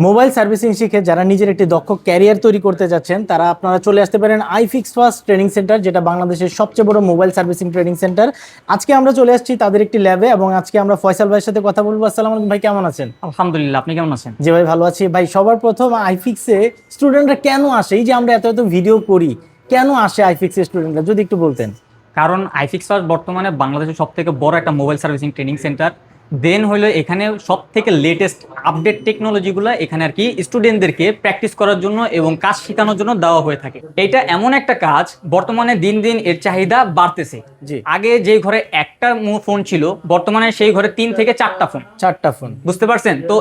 Mobile servicing শিখে যারা নিজের একটি দক্ষ ক্যারিয়ার তৈরি করতে যাচ্ছেন তারা আপনারা চলে আসতে পারেন আইফিক্স ফার্স্ট ট্রেনিং সেন্টার, যেটা বাংলাদেশের সবচেয়ে বড় মোবাইল সার্ভিসিং ট্রেনিং সেন্টার। আজকে আমরা চলে আসছি তাদের একটি ল্যাবে এবং আজকে আমরা ফয়সাল ভাইয়ের সাথে কথা বলবো। আসসালামু আলাইকুম ভাই, কেমন আছেন? আলহামদুলিল্লাহ, আপনি কেমন আছেন? জি ভাই, ভালো আছি ভাই। সবার প্রথম আইফিক্সে স্টুডেন্টরা কেন আসে? এই যে আমরা এত এত ভিডিও করি, কেন আসে আইফিক্সের স্টুডেন্টরা, যদি একটু বলতেন। কারণ আইফিক্স ফার্স্ট বর্তমানে বাংলাদেশের সব থেকে বড় একটা মোবাইল সার্ভিসিং ট্রেনিং সেন্টার। দেন হলো এখানে সব থেকে লেটেস্ট আপডেট টেকনোলজিগুলো এখানে আর কি স্টুডেন্টদেরকে প্র্যাকটিস করার জন্য এবং কাজ শেখানোর জন্য দেওয়া হয়ে থাকে। এটা এমন একটা কাজ বর্তমানে দিন দিন এর চাহিদা বাড়তেছে। জি। আগে যে ঘরে একটা ফোন ছিল, বর্তমানে সেই ঘরে 3 থেকে 4টা ফোন। বুঝতে পারছেন তো?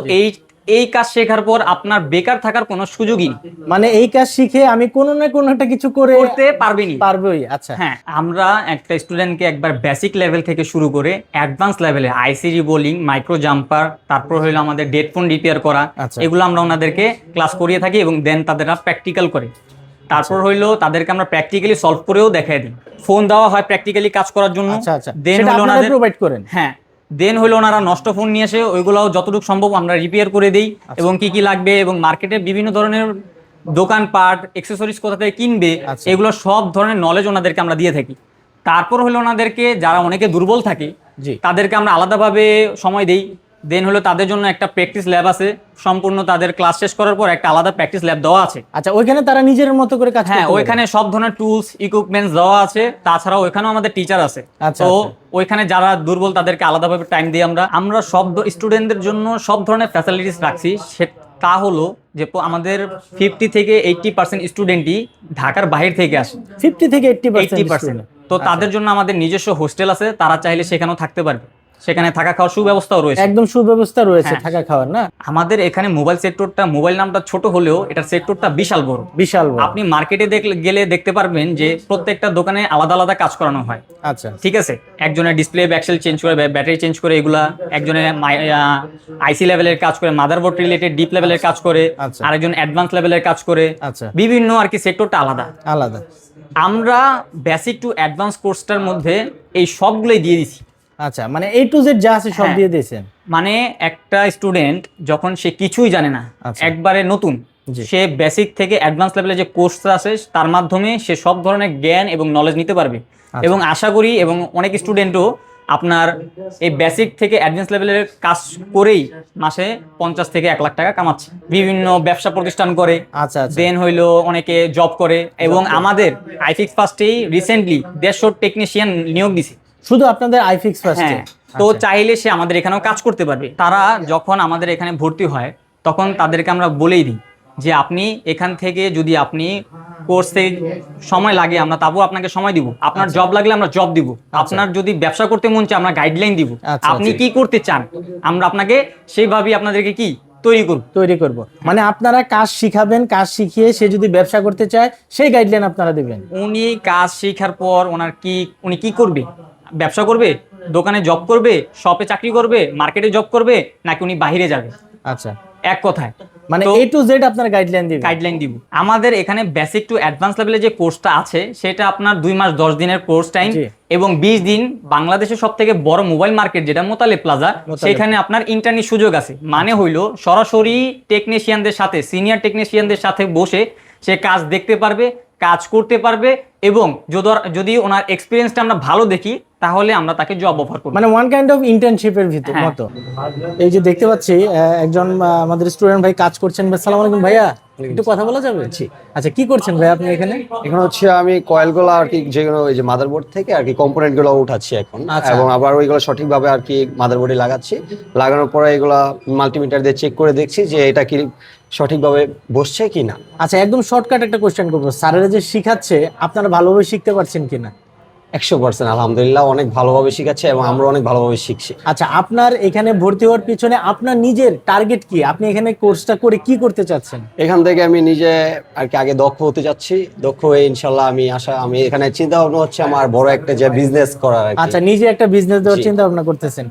এই কাজ শেখার পর আপনার বেকার থাকার কোনো সুযোগই নেই। মানে এই কাজ শিখে আমি কোনো না কোনো একটা কিছু করতে পারবোই। আচ্ছা, হ্যাঁ, আমরা একটা স্টুডেন্টকে একবার বেসিক লেভেল থেকে শুরু করে অ্যাডভান্স লেভেলে আইসিডি বোলিং, মাইক্রো জাম্পার, তারপর হলো আমাদের ডেড ফোন রিপেয়ার করা, আচ্ছা। এগুলো আমরা ওনাদেরকে ক্লাস করিয়ে থাকি এবং দেন তাদেররা প্র্যাকটিক্যাল করে। তারপর হইলো তাদেরকে আমরা প্র্যাকটিক্যালি সলভ করেও দেখাই দিই। ফোন দেওয়া হয় প্র্যাকটিক্যালি কাজ করার জন্য। আচ্ছা, দেন সেটা হলো আপনারা ওনাদের প্রোভাইড করেন? হ্যাঁ, দেন হলো ওনারা নষ্ট ফোন নিয়ে এসে ওইগুলাও যতটুকু সম্ভব আমরা রিপেয়ার করে দিই এবং কি কি লাগবে এবং মার্কেটে বিভিন্ন ধরনের দোকানপাট অ্যাক্সেসরিজ কোথা থেকে কিনবে, আচ্ছা। এগুলো সব ধরনের নলেজ ওনাদেরকে আমরা দিয়ে থাকি। তারপর হলো ওনাদেরকে যারা অনেকে দুর্বল থাকে জি। তাদেরকে আমরা আলাদাভাবে সময় দেই। দেন হলো তাদের জন্য একটা প্র্যাকটিস ল্যাব আছে, সম্পূর্ণ তাদের ক্লাস শেষ করার পর একটা আলাদা প্র্যাকটিস ল্যাব দেওয়া আছে। আচ্ছা, ওইখানে তারা নিজের মতো করে কাজ করতে হ্যাঁ, পারে? ওইখানে সব ধরনের টুলস ইকুইপমেন্টস দেওয়া আছে। তাছাড়াও ওইখানেও আমাদের টিচার আছে। আচ্ছা, তো আচ্ছা। ওইখানে যারা দুর্বল তাদেরকে আলাদাভাবে টাইম দিই আমরা সব স্টুডেন্টদের জন্য সব ধরনের ফ্যাসিলিটিস রাখছি। তা হলো যে আমাদের 50 থেকে 80% স্টুডেন্টই ঢাকার বাইরে থেকে আসে। 50 থেকে 80% 80%। তো তাদের জন্য আমাদের নিজস্ব হোস্টেল আছে, তারা চাইলে সেখানেও থাকতে পারবে। সেখানে থাকা খাওয়ার সুব্যবস্থাও রয়েছে। একদম সুব্যবস্থা রয়েছে হ্যাঁ। থাকা খাওয়ার না? আমাদের এখানে মোবাইল সেক্টরটা, মোবাইল নামটা ছোট হলেও এটার সেক্টরটা বিশাল বড়। বিশাল বড়। আপনি মার্কেটে গেলে দেখতে পারবেন যে প্রত্যেকটা দোকানে আলাদা আলাদা কাজ করানো হয়। আচ্ছা, ঠিক আছে, একজনের ডিসপ্লে ব্যাকসেল চেঞ্জ করে, ব্যাটারি চেঞ্জ করে, এগুলা একজনের আইসি লেভেলের কাজ করে, মাদারবোর্ড রিলেটেড ডিপ লেভেলের কাজ করে, আচ্ছা। আরেকজন অ্যাডভান্স লেভেলের কাজ করে। আচ্ছা। বিভিন্ন আর কি সেক্টরটা আলাদা আলাদা। আমরা বেসিক টু অ্যাডভান্স কোর্সটার মধ্যে এই সবগুলোই দিয়ে দিছি। আচ্ছা, মানে A to Z যা আছে সব হ্যাঁ। দিয়ে দিয়েছেন? মানে একটা স্টুডেন্ট যখন সে কিছুই জানে না, আচ্ছা। একবারে নতুন, জি। সে বেসিক থেকে অ্যাডভান্স লেভেলে যে কোর্সটা আছে তার মাধ্যমে সে সব ধরনের জ্ঞান এবং নলেজ নিতে পারবে। এবং আশা করি এবং অনেক স্টুডেন্টও আপনার এই বেসিক থেকে অ্যাডভান্স লেভেলের কাজ করেই মাসে 50 থেকে 1 লাখ টাকা কামাচ্ছে। বিভিন্ন ব্যবসা প্রতিষ্ঠান করে। আচ্ছা, আচ্ছা। দেন হইলো অনেকে জব করে এবং আমাদের আইফিক্স ফার্স্টেই রিসেন্টলি 150 টেকনিশিয়ান নিয়োগ দিছে শুধু আপনাদের আইফিক্স ফার্স্টে? হ্যাে। তো চাইলে সে আমাদের এখানেও কাজ করতে পারবে। তারা যখন আমাদের এখানে ভর্তি হয় তখন তাদেরকে আমরা বলেই দিই যে আপনি এখান থেকে যদি আপনি কোর্সে সময় লাগে আমরা তাও আপনাকে সময় দিব, আপনার জব লাগলে আমরা জব দিব, আপনার যদি ব্যবসা করতে মন চায় আমরা গাইডলাইন দিব, আচ্ছা, আপনি কি করতে চান আমরা আপনাকে সেইভাবেই আপনাদেরকে কি তৈরি করব। মানে আপনারা কাজ শিখাবেন, কাজ শিখিয়ে সে যদি ব্যবসা করতে চায় সেই গাইডলাইন আপনারা দিবেন? উনি কাজ শেখার পর উনি কি করবে? ব্যবসা করবে, দোকানে জব করবে, শপে চাকরি করবে, মার্কেটে জব করবে, নাকি উনি বাইরে যাবে? আচ্ছা, এক কথায় মানে A to Z আপনারা গাইডলাইন দিব। আমাদের এখানে বেসিক টু অ্যাডভান্স লেভেলে যে কোর্সটা আছে সেটা আপনার 2 মাস 10 দিনের কোর্স টাইম এবং 20 দিন বাংলাদেশের সব থেকে বড় মোবাইল মার্কেট যেটা মোতালেব প্লাজা, সেখানে আপনার ইন্টার্নির সুযোগ আছে। মানে হইলো সরাসরি টেকনিশিয়ানদের সাথে, সিনিয়র টেকনিশিয়ানদের সাথে বসে সে কাজ দেখতে পারবে, কাজ করতে পারবে এবং যদি ওনার এক্সপিরিয়েন্সটা আমরা ভালো দেখি তাহলে আমরা তাকে জব অফার করব। মানে ওয়ান কাইন্ড অফ ইন্টার্নশিপের ভিতর মতো। এই যে দেখতে পাচ্ছি একজন আমাদের স্টুডেন্ট ভাই কাজ করছেন। আসসালামু আলাইকুম ভাইয়া, একটু কথা বলা যাবে? আচ্ছা, কি করছেন ভাই আপনি এখানে? এখানে হচ্ছে আমি কয়েলগুলো আর কি, যেগুলো ওই যে মাদারবোর্ড থেকে আর কি কম্পোনেন্ট গুলো উঠাচ্ছি এখন। আচ্ছা। এবং আবার ওইগুলো সঠিকভাবে আর কি মাদারবোর্ডে লাগাচ্ছি। লাগানোর পরে এগুলা মাল্টিমিটার দিয়ে চেক করে দেখছি যে এটা কি সঠিকভাবে বসছে কিনা। আচ্ছা, একদম শর্টকাট একটা কোশ্চেন করবো, স্যারেরা যে শিখাচ্ছে আপনারা ভালোভাবে শিখতে পারছেন কিনা? 100% আলহামদুলিল্লাহ, অনেক ভালোভাবে শিখাচ্ছে এবং আমরা অনেক ভালোভাবে শিখছি। আচ্ছা, আপনার এখানে ভর্তি হওয়ার পিছনে আপনার নিজের টার্গেট কি? আপনি এখানে কোর্সটা করে কি করতে চাচ্ছেন? এখান থেকে আমি নিজে আর কি আগে দক্ষ হতে যাচ্ছি। দক্ষ হয়ে ইনশাল্লাহ আমি এখানে চিন্তা ভাবনা হচ্ছে আমার বড় একটা যে বিজনেস করার। আচ্ছা, নিজে একটা বিজনেস দেওয়ার চিন্তা ভাবনা করতেছেন?